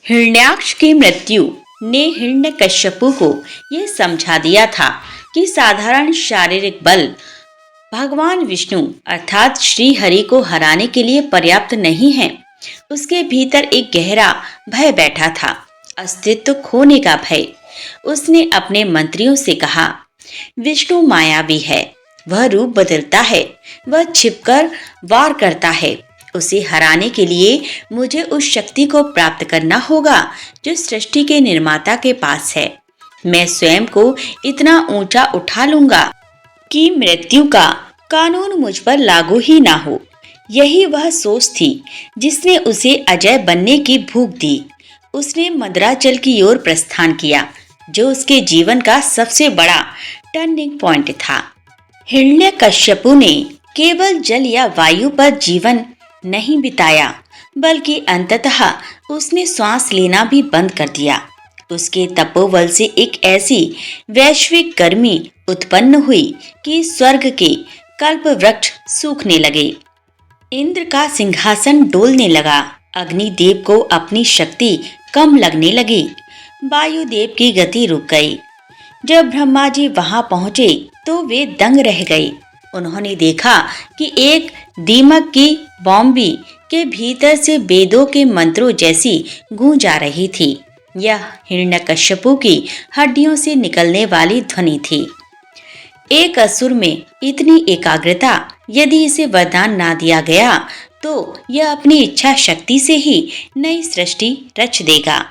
हिरण्याक्ष की मृत्यु ने हिरण्यकश्यपु को यह समझा दिया था कि साधारण शारीरिक बल भगवान विष्णु अर्थात श्री हरि को हराने के लिए पर्याप्त नहीं है। उसके भीतर एक गहरा भय बैठा था, अस्तित्व खोने का भय। उसने अपने मंत्रियों से कहा, विष्णु मायावी है, वह रूप बदलता है, वह छिपकर वार करता है। उसे हराने के लिए मुझे उस शक्ति को प्राप्त करना होगा जो सृष्टि के निर्माता के पास है। मैं स्वयं को इतना ऊंचा उठा लूंगा कि मृत्यु का कानून मुझ पर लागू ही ना हो। यही वह सोच थी जिसने उसे अजय बनने की भूख दी। उसने मंदराचल की ओर प्रस्थान किया, जो उसके जीवन का सबसे बड़ा टर्निंग पॉइंट था। हिरण्यकश्यपु ने केवल जल या वायु पर जीवन नहीं बिताया, बल्कि अंततः उसने श्वास लेना भी बंद कर दिया। उसके तपोबल से एक ऐसी वैश्विक गर्मी उत्पन्न हुई कि स्वर्ग के कल्प वृक्ष सूखने लगे। इंद्र का सिंहासन डोलने लगा। अग्निदेव को अपनी शक्ति कम लगने लगी। वायुदेव की गति रुक गई। जब ब्रह्मा जी वहां पहुंचे तो वे दंग रह गए। उन्होंने देखा कि एक दीमक की बॉम्बी के भीतर से वेदों के मंत्रों जैसी गूंज आ रही थी। यह हिरण्यकश्यपु की हड्डियों से निकलने वाली ध्वनि थी। एक असुर में इतनी एकाग्रता, यदि इसे वरदान ना दिया गया तो यह अपनी इच्छा शक्ति से ही नई सृष्टि रच देगा।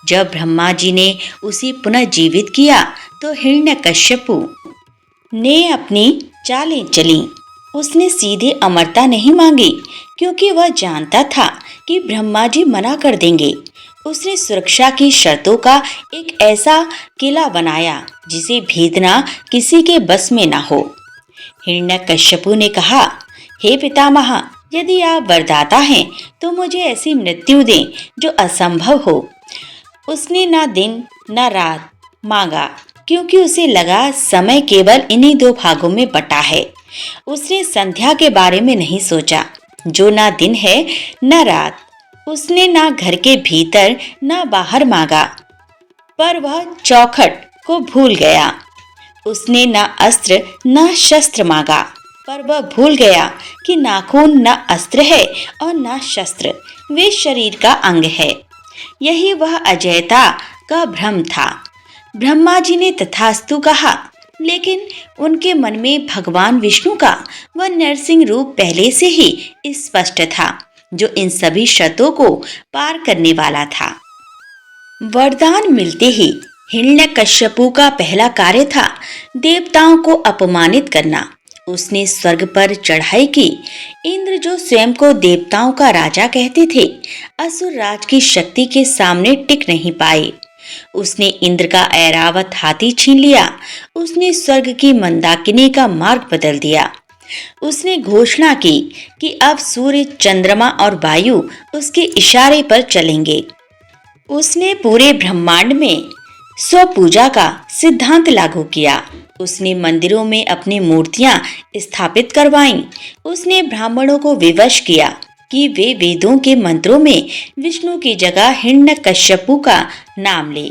जब ब्रह्मा जी ने उसे पुनः जीवित किया तो हिरण्यकश्यपु ने अपनी चालें चली। उसने सीधे अमरता नहीं मांगी, क्योंकि वह जानता था कि ब्रह्मा जी मना कर देंगे। उसने सुरक्षा की शर्तों का एक ऐसा किला बनाया जिसे भेदना किसी के बस में ना हो। हिरण्यकश्यपु ने कहा, हे पितामह, यदि आप वरदाता हैं तो मुझे ऐसी मृत्यु दें जो असंभव हो। उसने ना दिन ना रात मांगा, क्योंकि उसे लगा समय केवल इन्हीं दो भागों में बटा है। उसने संध्या के बारे में नहीं सोचा, जो ना दिन है न रात। उसने ना घर के भीतर ना बाहर मांगा, पर वह चौखट को भूल गया। उसने ना अस्त्र ना शस्त्र मांगा, पर वह भूल गया कि नाखून न अस्त्र है और न शस्त्र, वे शरीर का अंग है। यही वह अजयता का भ्रम था। ब्रह्मा जी ने तथास्तु कहा, लेकिन उनके मन में भगवान विष्णु का वह नरसिंह रूप पहले से ही स्पष्ट था, जो इन सभी शर्तों को पार करने वाला था। वरदान मिलते ही हिरण्यकश्यपु का पहला कार्य था देवताओं को अपमानित करना। उसने स्वर्ग पर चढ़ाई की। इंद्र, जो स्वयं को देवताओं का राजा कहते थे, असुर राज की शक्ति के सामने टिक नहीं पाए। उसने इंद्र का ऐरावत हाथी छीन लिया। उसने स्वर्ग की मंदाकिनी का मार्ग बदल दिया। उसने घोषणा की कि अब सूर्य, चंद्रमा और वायु उसके इशारे पर चलेंगे। उसने पूरे ब्रह्मांड में स्वपूजा का सिद्धांत लागू किया। उसने मंदिरों में अपनी मूर्तियां स्थापित करवाईं। उसने ब्राह्मणों को विवश किया कि वे वेदों के मंत्रों में विष्णु की जगह हिरण्यकश्यपु का नाम ले।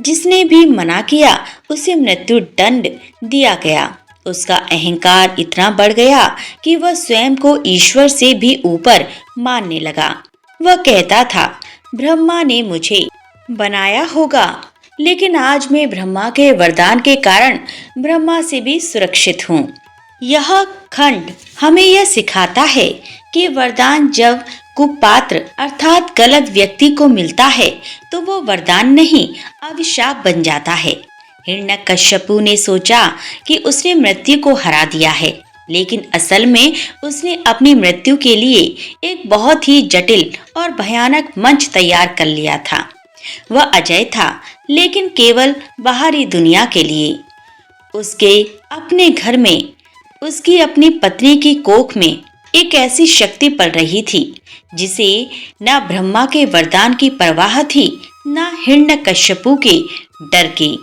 जिसने भी मना किया उसे मृत्यु दंड दिया गया। उसका अहंकार इतना बढ़ गया कि वह स्वयं को ईश्वर से भी ऊपर मानने लगा। वह कहता था, ब्रह्मा ने मुझे बनाया होगा, लेकिन आज मैं ब्रह्मा के वरदान के कारण ब्रह्मा से भी सुरक्षित हूँ। यह खंड हमें यह सिखाता है कि वरदान जब कुपात्र अर्थात गलत व्यक्ति को मिलता है तो वो वरदान नहीं, अभिशाप बन जाता है। हिरण्यकश्यपु ने सोचा कि उसने मृत्यु को हरा दिया है, लेकिन असल में उसने अपनी मृत्यु के लिए एक बहुत ही जटिल और भयानक मंच तैयार कर लिया था। वह अजय था, लेकिन केवल बाहरी दुनिया के लिए। उसके अपने घर में, उसकी अपनी पत्नी की कोख में एक ऐसी शक्ति पल रही थी जिसे न ब्रह्मा के वरदान की परवाह थी, न हिरण्यकश्यपु के डर की।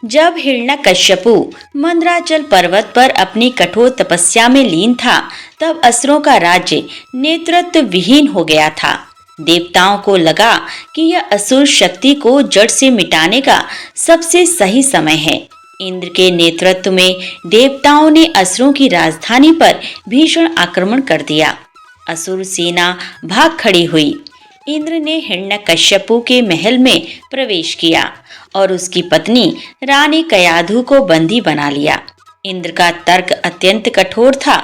जब हिरण्यकश्यपु मंदराचल पर्वत पर अपनी कठोर तपस्या में लीन था, तब असुरों का राज्य नेतृत्व विहीन हो गया था। देवताओं को लगा कि यह असुर शक्ति को जड़ से मिटाने का सबसे सही समय है। इंद्र के नेतृत्व में देवताओं ने असुरों की राजधानी पर भीषण आक्रमण कर दिया। असुर सेना भाग खड़ी हुई। इंद्र ने हिरण्यकश्यपु के महल में प्रवेश किया और उसकी पत्नी रानी कयाधु को बंदी बना लिया। इंद्र का तर्क अत्यंत कठोर था।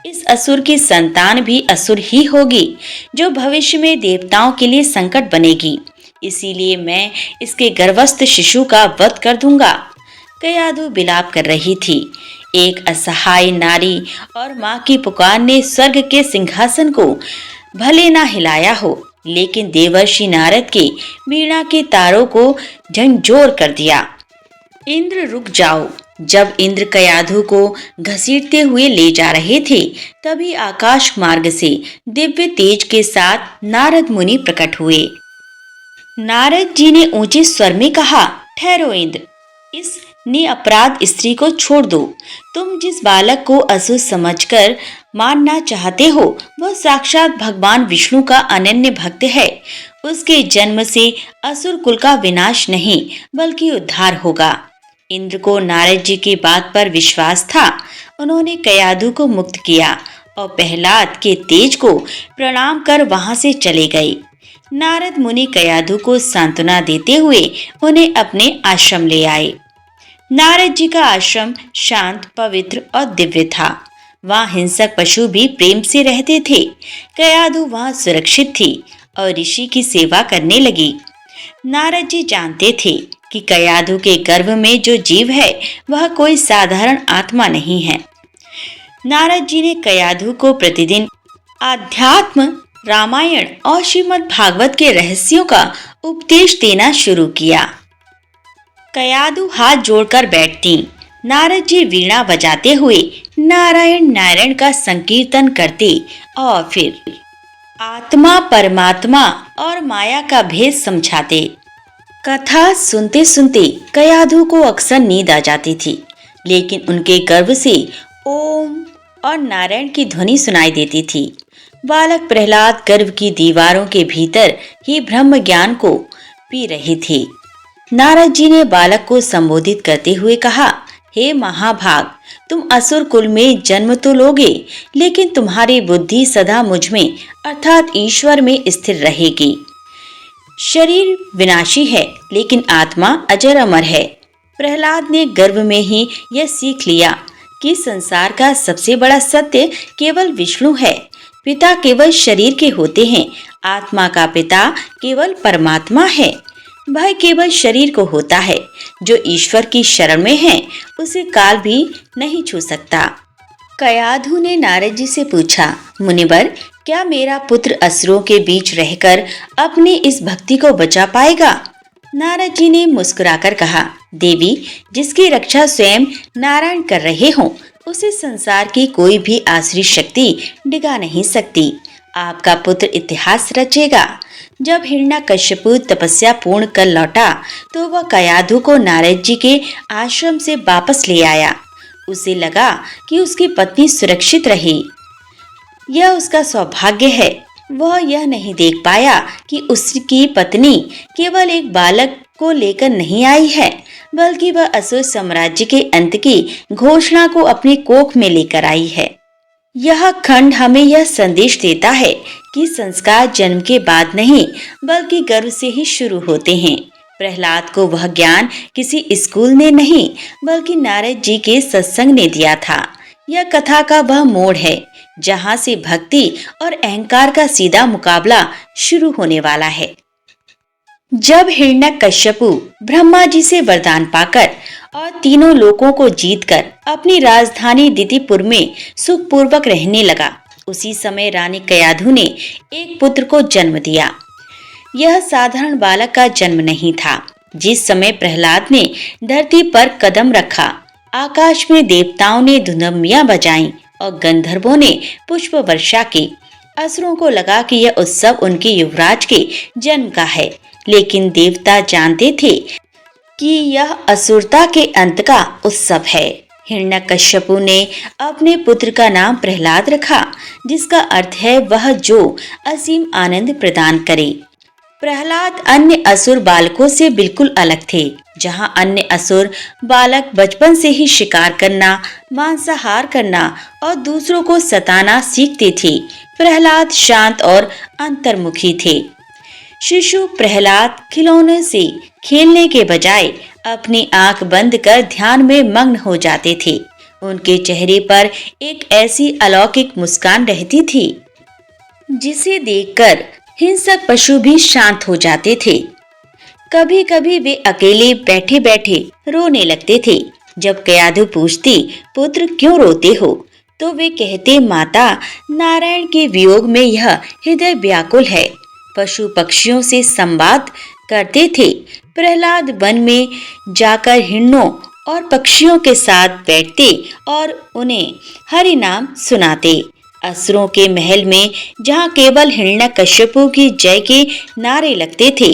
इस असुर की संतान भी असुर ही होगी, जो भविष्य में देवताओं के लिए संकट बनेगी। इसीलिए मैं इसके गर्भस्थ शिशु का वध कर दूंगा। कयाधु विलाप कर रही थी। एक असहाय नारी और माँ की पुकार ने स्वर्ग के सिंहासन को भले ना हिलाया हो, लेकिन देवर्षि नारद के वीणा के तारों को झंझोर कर दिया। इंद्र रुक जाओ। जब इंद्र कयाधु को घसीटते हुए ले जा रहे थे, तभी आकाश मार्ग से दिव्य तेज के साथ नारद मुनि प्रकट हुए। नारद जी ने ऊंचे स्वर में कहा, ठहरो इंद्र, इस निअपराध स्त्री को छोड़ दो। तुम जिस बालक को असुर समझकर मारना चाहते हो, वह साक्षात भगवान विष्णु का अनन्य भक्त है। उसके जन्म से असुर कुल का विनाश नहीं, बल्कि उद्धार होगा। इंद्र को नारद जी की बात पर विश्वास था। उन्होंने कयाधु को मुक्त किया और प्रहलाद के तेज को प्रणाम कर वहां से चले गए। नारद मुनि कयाधु को सांत्वना देते हुए उन्हें अपने आश्रम ले आए। नारद जी का आश्रम शांत, पवित्र और दिव्य था। वहाँ हिंसक पशु भी प्रेम से रहते थे। कयाधु वहाँ सुरक्षित थी और ऋषि की सेवा करने लगी। नारद जी जानते थे कि कयाधु के गर्भ में जो जीव है, वह कोई साधारण आत्मा नहीं है। नारद जी ने कयाधु को प्रतिदिन आध्यात्म, रामायण और श्रीमद् भागवत के रहस्यों का उपदेश देना शुरू किया। कयाधु हाथ जोड़कर बैठती। नारद जी वीणा बजाते हुए नारायण नारायण का संकीर्तन करते और फिर आत्मा, परमात्मा और माया का भेद समझाते। कथा सुनते सुनते कयाधु को अक्सर नींद आ जाती थी, लेकिन उनके गर्भ से ओम और नारायण की ध्वनि सुनाई देती थी। बालक प्रहलाद गर्भ की दीवारों के भीतर ही ब्रह्म ज्ञान को पी रहे थे। नारद जी ने बालक को संबोधित करते हुए कहा, हे महाभाग, तुम असुर कुल में जन्म तो लोगे, लेकिन तुम्हारी बुद्धि सदा मुझ में अर्थात ईश्वर में स्थिर रहेगी। शरीर विनाशी है, लेकिन आत्मा अजर अमर है। प्रहलाद ने गर्भ में ही यह सीख लिया कि संसार का सबसे बड़ा सत्य केवल विष्णु है। पिता केवल शरीर के होते हैं, आत्मा का पिता केवल परमात्मा है। भय केवल शरीर को होता है। जो ईश्वर की शरण में है, उसे काल भी नहीं छू सकता। कयाधु ने नारद जी से पूछा, मुनिवर, क्या मेरा पुत्र असुरों के बीच रहकर अपनी इस भक्ति को बचा पाएगा? नारद जी ने मुस्कुराकर कहा, देवी, जिसकी रक्षा स्वयं नारायण कर रहे हों, उसे संसार की कोई भी आसुरी शक्ति डिगा नहीं सकती। आपका पुत्र इतिहास रचेगा। जब हिरण्यकश्यपु तपस्या पूर्ण कर लौटा, तो वह कयाधु को नारद जी के आश्रम से वापस ले आया। उसे लगा कि उसकी पत्नी सुरक्षित रही। यह उसका सौभाग्य है। वह यह नहीं देख पाया कि उसकी पत्नी केवल एक बालक को लेकर नहीं आई है, बल्कि वह असुर साम्राज्य के अंत की घोषणा को अपनी कोख में लेकर आई है। यह खंड हमें यह संदेश देता है कि संस्कार जन्म के बाद नहीं, बल्कि गर्भ से ही शुरू होते हैं। प्रहलाद को वह ज्ञान किसी स्कूल ने नहीं, बल्कि नारद जी के सत्संग ने दिया था। यह कथा का वह मोड़ है जहाँ से भक्ति और अहंकार का सीधा मुकाबला शुरू होने वाला है। जब हिरण्यकश्यपु ब्रह्मा जी से वरदान पाकर और तीनों लोकों को जीतकर अपनी राजधानी दितिपुर में सुखपूर्वक रहने लगा, उसी समय रानी कयाधु ने एक पुत्र को जन्म दिया। यह साधारण बालक का जन्म नहीं था। जिस समय प्रहलाद ने धरती पर कदम रखा, आकाश में देवताओं ने धुंधमियां बजाईं और गंधर्वों ने पुष्प वर्षा की। असुरों को लगा कि यह उत्सव उनके युवराज के जन्म का है, लेकिन देवता जानते थे कि यह असुरता के अंत का उत्सव है। हिरण्यकश्यपु ने अपने पुत्र का नाम प्रहलाद रखा, जिसका अर्थ है वह जो असीम आनंद प्रदान करे। प्रहलाद अन्य असुर बालकों से बिल्कुल अलग थे। जहां अन्य असुर बालक बचपन से ही शिकार करना, मांसाहार करना और दूसरों को सताना सीखते थे, प्रहलाद शांत और अंतर्मुखी थे। शिशु प्रहलाद खिलौने से खेलने के बजाय अपनी आंख बंद कर ध्यान में मग्न हो जाते थे। उनके चेहरे पर एक ऐसी अलौकिक मुस्कान रहती थी जिसे देखकर हिंसक पशु भी शांत हो जाते थे। कभी कभी वे अकेले बैठे बैठे रोने लगते थे। जब कयाधु पूछती, पुत्र क्यों रोते हो, तो वे कहते, माता, नारायण के वियोग में यह हृदय व्याकुल है। पशु पक्षियों से संवाद करते थे। प्रहलाद वन में जाकर हिरणों और पक्षियों के साथ बैठते और उन्हें हरि नाम सुनाते। असुरों के महल में जहाँ केवल हिरण्यकश्यपु की जय के नारे लगते थे,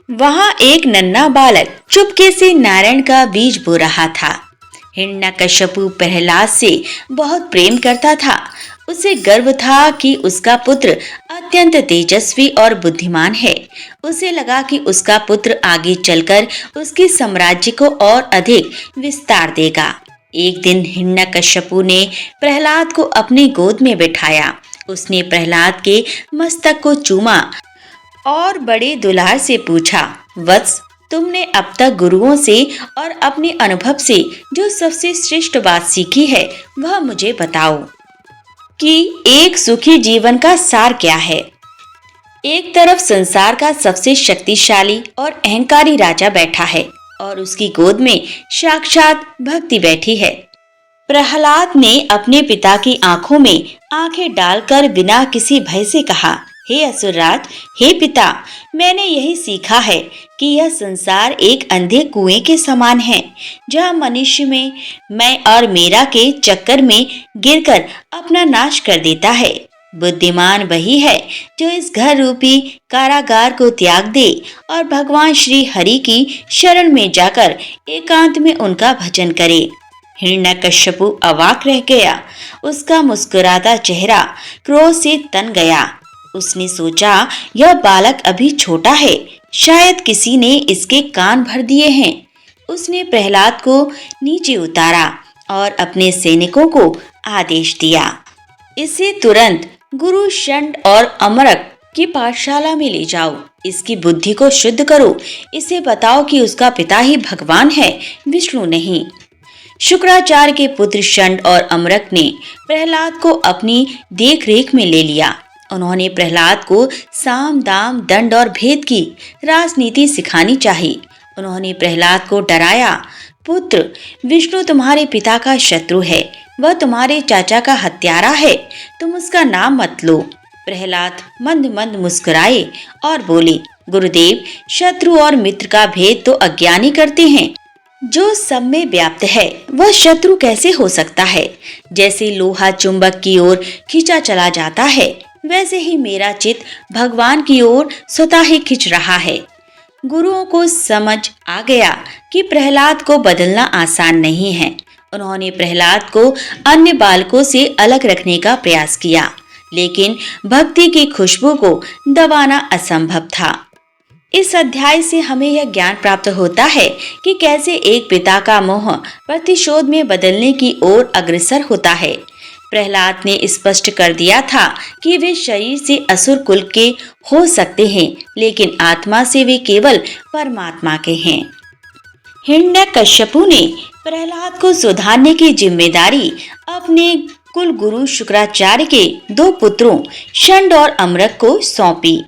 वहाँ एक नन्हा बालक चुपके से नारायण का बीज बो रहा था। हिरण्यकश्यपु प्रहलाद से बहुत प्रेम करता था। उसे गर्व था कि उसका पुत्र अत्यंत तेजस्वी और बुद्धिमान है। उसे लगा कि उसका पुत्र आगे चलकर उसके साम्राज्य को और अधिक विस्तार देगा। एक दिन हिरण्यकश्यपु ने प्रहलाद को अपनी गोद में बिठाया। उसने प्रहलाद के मस्तक को चूमा और बड़े दुलार से पूछा, वत्स, तुमने अब तक गुरुओं से और अपने अनुभव से जो सबसे श्रेष्ठ बात सीखी है, वह मुझे बताओ कि एक सुखी जीवन का सार क्या है। एक तरफ संसार का सबसे शक्तिशाली और अहंकारी राजा बैठा है और उसकी गोद में साक्षात भक्ति बैठी है। प्रहलाद ने अपने पिता की आंखों में आंखें डालकर बिना किसी भय से कहा, हे असुरराज, हे पिता, मैंने यही सीखा है कि यह संसार एक अंधे कुएं के समान है, जहाँ मनुष्य में मैं और मेरा के चक्कर में गिरकर अपना नाश कर देता है। बुद्धिमान वही है जो इस घर रूपी कारागार को त्याग दे और भगवान श्री हरि की शरण में जाकर एकांत में उनका भजन करे। हिरण्यकश्यपु अवाक रह गया। उसका मुस्कुराता चेहरा क्रोध से तन गया। उसने सोचा, यह बालक अभी छोटा है, शायद किसी ने इसके कान भर दिए हैं। उसने प्रहलाद को नीचे उतारा और अपने सैनिकों को आदेश दिया, इसे तुरंत गुरु षंड और अमरक की पाठशाला में ले जाओ। इसकी बुद्धि को शुद्ध करो। इसे बताओ कि उसका पिता ही भगवान है, विष्णु नहीं। शुक्राचार्य के पुत्र षंड और अमरक ने प्रहलाद को अपनी देखरेख में ले लिया। उन्होंने प्रहलाद को साम, दाम, दंड और भेद की राजनीति सिखानी चाहिए। उन्होंने प्रहलाद को डराया, पुत्र, विष्णु तुम्हारे पिता का शत्रु है, वह तुम्हारे चाचा का हत्यारा है, तुम उसका नाम मत लो। प्रहलाद मंद मंद मुस्कुराए और बोले, गुरुदेव, शत्रु और मित्र का भेद तो अज्ञानी करते हैं। जो सब में व्याप्त है वह शत्रु कैसे हो सकता है। जैसे लोहा चुंबक की ओर खींचा चला जाता है, वैसे ही मेरा चित्त भगवान की ओर स्वतः ही खिंच रहा है। गुरुओं को समझ आ गया कि प्रहलाद को बदलना आसान नहीं है। उन्होंने प्रहलाद को अन्य बालकों से अलग रखने का प्रयास किया, लेकिन भक्ति की खुशबू को दबाना असंभव था। इस अध्याय से हमें यह ज्ञान प्राप्त होता है कि कैसे एक पिता का मोह प्रतिशोध में बदलने की ओर अग्रसर होता है। प्रहलाद ने स्पष्ट कर दिया था कि वे शरीर से असुर कुल के हो सकते हैं, लेकिन आत्मा से वे केवल परमात्मा के हैं। हिरण्यकश्यपु ने प्रहलाद को सुधारने की जिम्मेदारी अपने कुल गुरु शुक्राचार्य के 2 पुत्रों षंड और अमरक को सौंपी।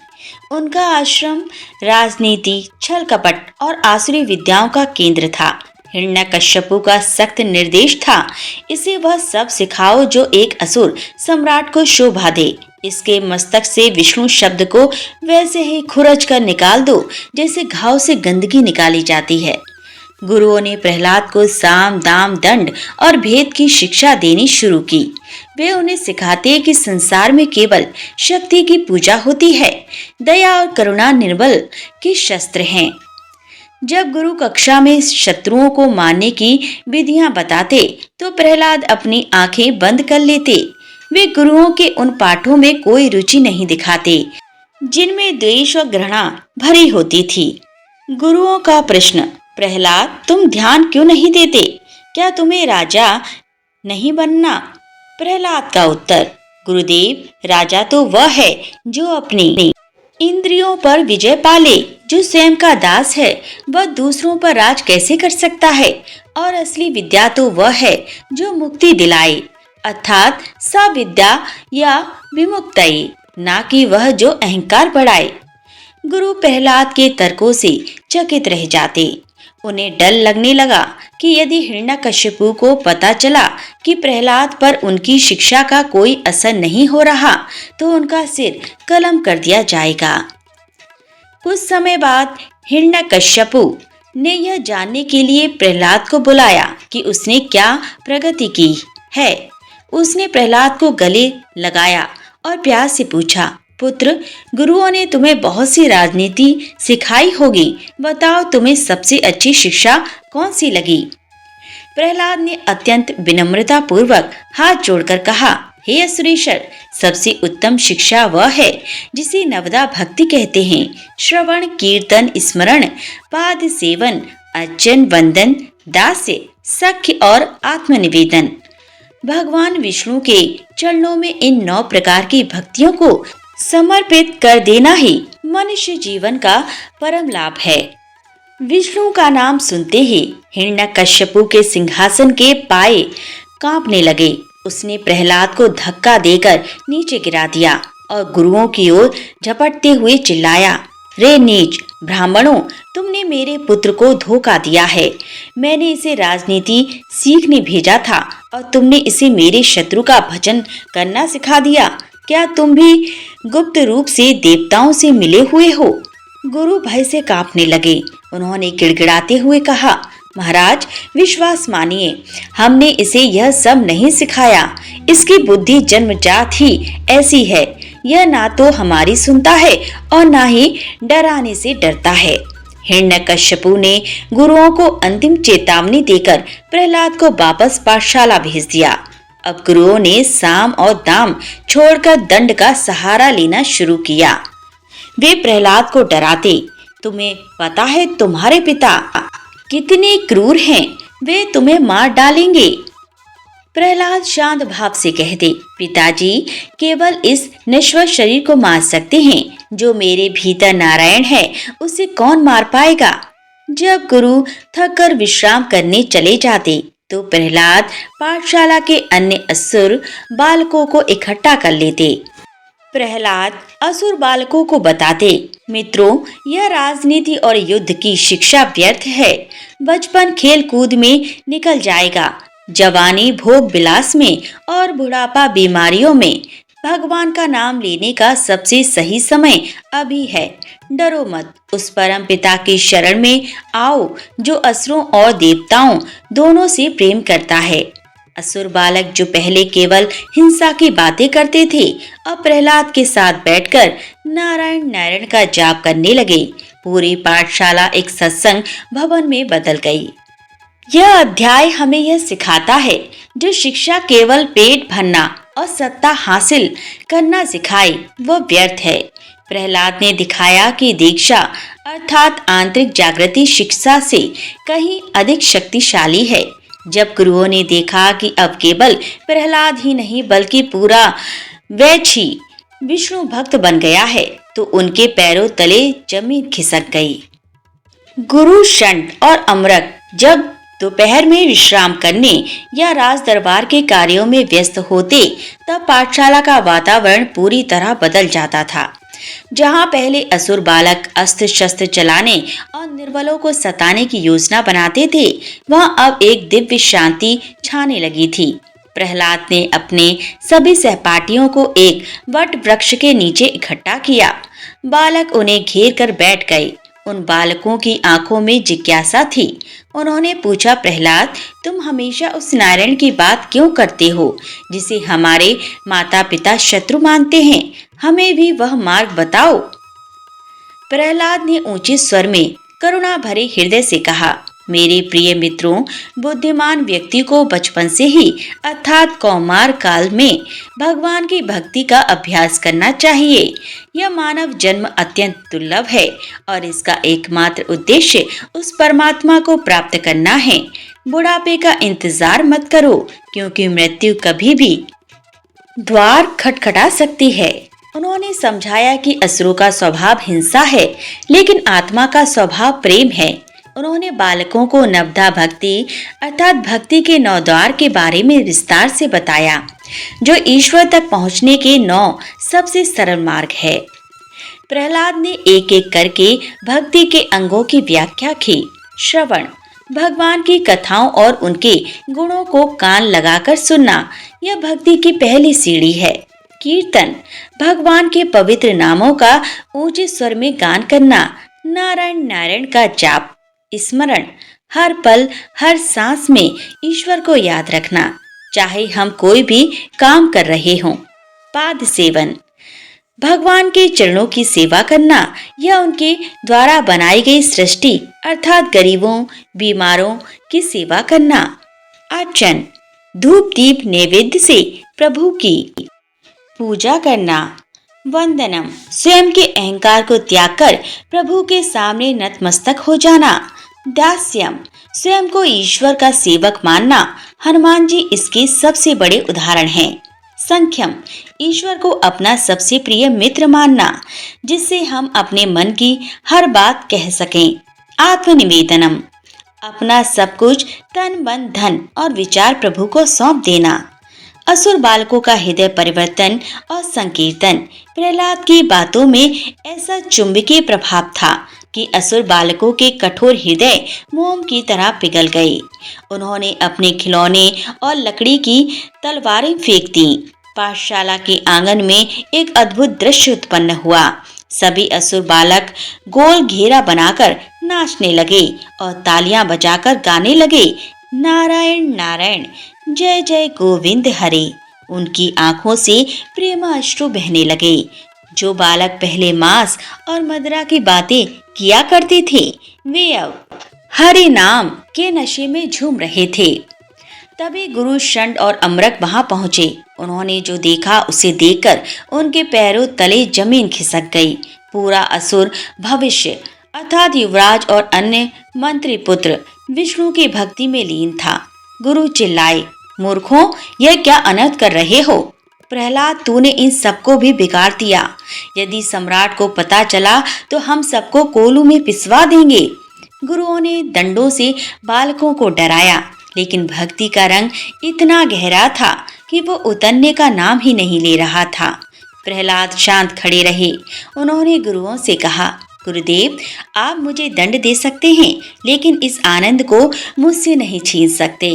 उनका आश्रम राजनीति, छल कपट और आसुरी विद्याओं का केंद्र था। हिरण्यकश्यपु का सख्त निर्देश था, इसे वह सब सिखाओ जो एक असुर सम्राट को शोभा दे। इसके मस्तक से विष्णु शब्द को वैसे ही खुरच कर निकाल दो जैसे घाव से गंदगी निकाली जाती है। गुरुओं ने प्रहलाद को साम, दाम, दंड और भेद की शिक्षा देनी शुरू की। वे उन्हें सिखाते कि संसार में केवल शक्ति की पूजा होती है, दया और करुणा निर्बल के शस्त्र हैं। जब गुरु कक्षा में शत्रुओं को मारने की विधियां बताते तो प्रहलाद अपनी आंखें बंद कर लेते। वे गुरुओं के उन पाठों में कोई रुचि नहीं दिखाते जिनमें द्वेष और घृणा भरी होती थी। गुरुओं का प्रश्न, प्रहलाद तुम ध्यान क्यों नहीं देते? क्या तुम्हें राजा नहीं बनना? प्रहलाद का उत्तर, गुरुदेव राजा तो वह है जो अपनी इंद्रियों पर विजय पाले। जो स्वयं का दास है वह दूसरों पर राज कैसे कर सकता है? और असली विद्या तो वह है जो मुक्ति दिलाए, अर्थात सविद्या या विमुक्तये, ना कि वह जो अहंकार बढ़ाए। गुरु प्रहलाद के तर्कों से चकित रह जाते। उन्हें डर लगने लगा कि यदि हिरण्यकश्यपु को पता चला कि प्रहलाद पर उनकी शिक्षा का कोई असर नहीं हो रहा तो उनका सिर कलम कर दिया जाएगा। कुछ समय बाद हिरण्यकश्यपु ने यह जानने के लिए प्रहलाद को बुलाया कि उसने क्या प्रगति की है। उसने प्रहलाद को गले लगाया और प्यार से पूछा, पुत्र, गुरुओं ने तुम्हें बहुत सी राजनीति सिखाई होगी, बताओ तुम्हें सबसे अच्छी शिक्षा कौन सी लगी? प्रहलाद ने अत्यंत विनम्रता पूर्वक हाथ जोड़कर कहा, हे असुरेश्वर, सबसे उत्तम शिक्षा वह है जिसे नवदा भक्ति कहते हैं। श्रवण, कीर्तन, स्मरण, पाद सेवन, अर्चन, वंदन, दास्य, सख्य और आत्मनिवेदन। भगवान विष्णु के चरणों में इन 9 प्रकार की भक्तियों को समर्पित कर देना ही मनुष्य जीवन का परम लाभ है। विष्णु का नाम सुनते ही हिरण्यकश्यपु के सिंहासन के पाए कांपने लगे। उसने प्रहलाद को धक्का देकर नीचे गिरा दिया और गुरुओं की ओर झपटते हुए चिल्लाया, रे नीच ब्राह्मणों, तुमने मेरे पुत्र को धोखा दिया है। मैंने इसे राजनीति सीखने भेजा था और तुमने इसे मेरे शत्रु का भजन करना सिखा दिया। क्या तुम भी गुप्त रूप से देवताओं से मिले हुए हो? गुरु भय से कांपने लगे। उन्होंने गिड़गिड़ाते हुए कहा, महाराज विश्वास मानिए, हमने इसे यह सब नहीं सिखाया। इसकी बुद्धि जन्मजात ही ऐसी है। यह ना तो हमारी सुनता है और ना ही डराने से डरता है। हिरण्यकश्यपु ने गुरुओं को अंतिम चेतावनी देकर प्रहलाद को वापस पाठशाला भेज दिया। अब गुरुओं ने साम और दाम छोड़कर दंड का सहारा लेना शुरू किया। वे प्रहलाद को डराते, तुम्हें पता है तुम्हारे पिता कितने क्रूर हैं, वे तुम्हें मार डालेंगे। प्रहलाद शांत भाव से कहते, पिताजी केवल इस नश्वर शरीर को मार सकते हैं, जो मेरे भीतर नारायण है उसे कौन मार पाएगा। जब गुरु थक कर विश्राम करने चले जाते तो प्रहलाद पाठशाला के अन्य असुर बालकों को इकट्ठा कर लेते। प्रहलाद असुर बालकों को बताते, मित्रों, यह राजनीति और युद्ध की शिक्षा व्यर्थ है। बचपन खेल कूद में निकल जाएगा, जवानी भोग विलास में और बुढ़ापा बीमारियों में। भगवान का नाम लेने का सबसे सही समय अभी है। डरो मत, उस परम पिता की शरण में आओ जो असुरों और देवताओं दोनों से प्रेम करता है। असुर बालक जो पहले केवल हिंसा की बातें करते थे, अब प्रहलाद के साथ बैठकर नारायण नारायण का जाप करने लगे। पूरी पाठशाला एक सत्संग भवन में बदल गई। यह अध्याय हमें यह सिखाता है, जो शिक्षा केवल पेट भरना और सत्ता हासिल करना सिखाए वह व्यर्थ है। प्रहलाद ने दिखाया कि दीक्षा अर्थात आंतरिक जागृति शिक्षा से कहीं अधिक शक्तिशाली है। जब गुरुओं ने देखा कि अब केवल प्रहलाद ही नहीं बल्कि पूरा वैच ही विष्णु भक्त बन गया है तो उनके पैरों तले जमीन खिसक गई। गुरु शंट और अमरक जब दोपहर में विश्राम करने या राज दरबार के कार्यों में व्यस्त होते तब पाठशाला का वातावरण पूरी तरह बदल जाता था। जहां पहले असुर बालक अस्त्र शस्त्र चलाने और निर्बलों को सताने की योजना बनाते थे, वहां अब एक दिव्य शांति छाने लगी थी। प्रहलाद ने अपने सभी सहपाठियों को एक वट वृक्ष के नीचे इकट्ठा किया। बालक उन्हें घेर कर बैठ गए। उन बालकों की आंखों में जिज्ञासा थी। उन्होंने पूछा, प्रहलाद, तुम हमेशा उस नारायण की बात क्यों करते हो जिसे हमारे माता पिता शत्रु मानते हैं? हमें भी वह मार्ग बताओ। प्रहलाद ने ऊंचे स्वर में करुणा भरे हृदय से कहा, मेरे प्रिय मित्रों, बुद्धिमान व्यक्ति को बचपन से ही अर्थात कौमार काल में भगवान की भक्ति का अभ्यास करना चाहिए। यह मानव जन्म अत्यंत दुर्लभ है और इसका एकमात्र उद्देश्य उस परमात्मा को प्राप्त करना है। बुढ़ापे का इंतजार मत करो, क्योंकि मृत्यु कभी भी द्वार खटखटा सकती है। उन्होंने समझाया कि असुरों का स्वभाव हिंसा है, लेकिन आत्मा का स्वभाव प्रेम है। उन्होंने बालकों को नवधा भक्ति अर्थात भक्ति के 9 द्वार के बारे में विस्तार से बताया, जो ईश्वर तक पहुंचने के 9 सबसे सरल मार्ग है। प्रहलाद ने एक एक करके भक्ति के अंगों की व्याख्या की। श्रवण, भगवान की कथाओं और उनके गुणों को कान लगाकर सुनना, यह भक्ति की पहली सीढ़ी है। कीर्तन, भगवान के पवित्र नामों का ऊंचे स्वर में गान करना। नारायण नारायण का जाप। स्मरण, हर पल हर सांस में ईश्वर को याद रखना, चाहे हम कोई भी काम कर रहे हों। पाद सेवन, भगवान के चरणों की सेवा करना, यह उनके द्वारा बनाई गई सृष्टि अर्थात गरीबों बीमारों की सेवा करना। अर्चन, धूप दीप नैवेद्य से प्रभु की पूजा करना। वंदनम, स्वयं के अहंकार को त्याग कर प्रभु के सामने नतमस्तक हो जाना। दास्यम, स्वयं को ईश्वर का सेवक मानना। हनुमान जी इसके सबसे बड़े उदाहरण हैं। संख्यम, ईश्वर को अपना सबसे प्रिय मित्र मानना, जिससे हम अपने मन की हर बात कह सकें। आत्मनिवेदनम, अपना सब कुछ तन मन धन और विचार प्रभु को सौंप देना। असुर बालकों का हृदय परिवर्तन और संकीर्तन। प्रहलाद की बातों में ऐसा चुंबकीय प्रभाव था कि असुर बालकों के कठोर हृदय मोम की तरह पिघल गए। उन्होंने अपने खिलौने और लकड़ी की तलवारें फेंक दी। पाठशाला के आंगन में एक अद्भुत दृश्य उत्पन्न हुआ। सभी असुर बालक गोल घेरा बनाकर नाचने लगे और तालियां बजाकर गाने लगे, नारायण नारायण जय जय गोविंद हरे। उनकी आंखों से प्रेम अश्रु बहने लगे। जो बालक पहले मांस और मदिरा की बातें किया करते थे, वे अब हरि नाम के नशे में झूम रहे थे। तभी गुरु शंड और अमरक वहां पहुंचे। उन्होंने जो देखा उसे देखकर उनके पैरों तले जमीन खिसक गई। पूरा असुर भविष्य अर्थात युवराज और अन्य मंत्री पुत्र विष्णु की भक्ति में लीन था। गुरु चिल्लाए, मूर्खों, यह क्या अनर्थ कर रहे हो? प्रहलाद, तूने इन सबको भी बिगाड़ दिया। यदि सम्राट को पता चला तो हम सबको कोलू में पिसवा देंगे। गुरुओं ने दंडों से बालकों को डराया, लेकिन भक्ति का रंग इतना गहरा था कि वो उतरने का नाम ही नहीं ले रहा था। प्रहलाद शांत खड़े रहे। उन्होंने गुरुओं से कहा, गुरुदेव, आप मुझे दंड दे सकते हैं, लेकिन इस आनंद को मुझसे नहीं छीन सकते।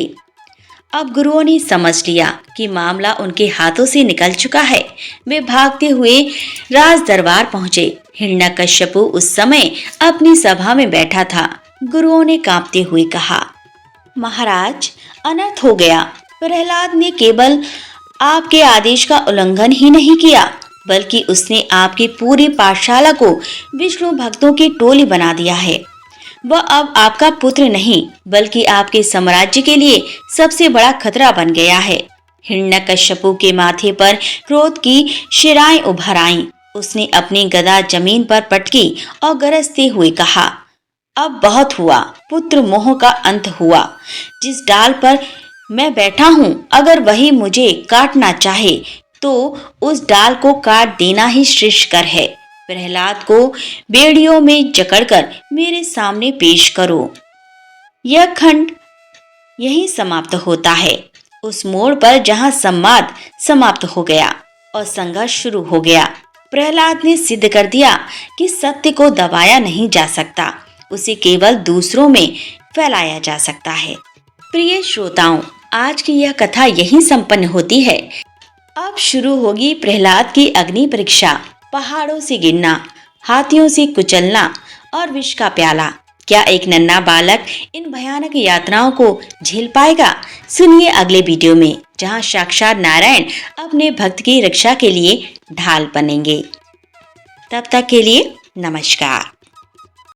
अब गुरुओं ने समझ लिया कि मामला उनके हाथों से निकल चुका है। वे भागते हुए राज दरबार पहुंचे। हिरण्यकश्यपु उस समय अपनी सभा में बैठा था। गुरुओं ने कांपते हुए कहा, महाराज, अनर्थ हो गया। प्रहलाद ने केवल आपके आदेश का उल्लंघन ही नहीं किया, बल्कि उसने आपकी पूरी पाठशाला को विष्णु भक्तों की टोली बना दिया है। वह अब आपका पुत्र नहीं, बल्कि आपके साम्राज्य के लिए सबसे बड़ा खतरा बन गया है। हिरण्यकश्यपु के माथे पर क्रोध की शिराएं उभर आईं। उसने अपनी गदा जमीन पर पटकी और गरजते हुए कहा, अब बहुत हुआ। पुत्र मोह का अंत हुआ। जिस डाल पर मैं बैठा हूँ, अगर वही मुझे काटना चाहे तो उस डाल को काट देना ही श्रेष्ठ कर है। प्रहलाद को बेड़ियों में जकड़कर मेरे सामने पेश करो। यह खंड यहीं समाप्त होता है, उस मोड़ पर जहां संवाद समाप्त हो गया और संघर्ष शुरू हो गया। प्रहलाद ने सिद्ध कर दिया कि सत्य को दबाया नहीं जा सकता, उसे केवल दूसरों में फैलाया जा सकता है। प्रिय श्रोताओं, आज की यह कथा यहीं संपन्न होती है। अब शुरू होगी प्रहलाद की अग्नि परीक्षा। पहाड़ों से गिरना, हाथियों से कुचलना और विष का प्याला। क्या एक नन्हा बालक इन भयानक यातनाओं को झेल पाएगा? सुनिए अगले वीडियो में, जहां साक्षात नारायण अपने भक्त की रक्षा के लिए ढाल बनेंगे। तब तक के लिए नमस्कार।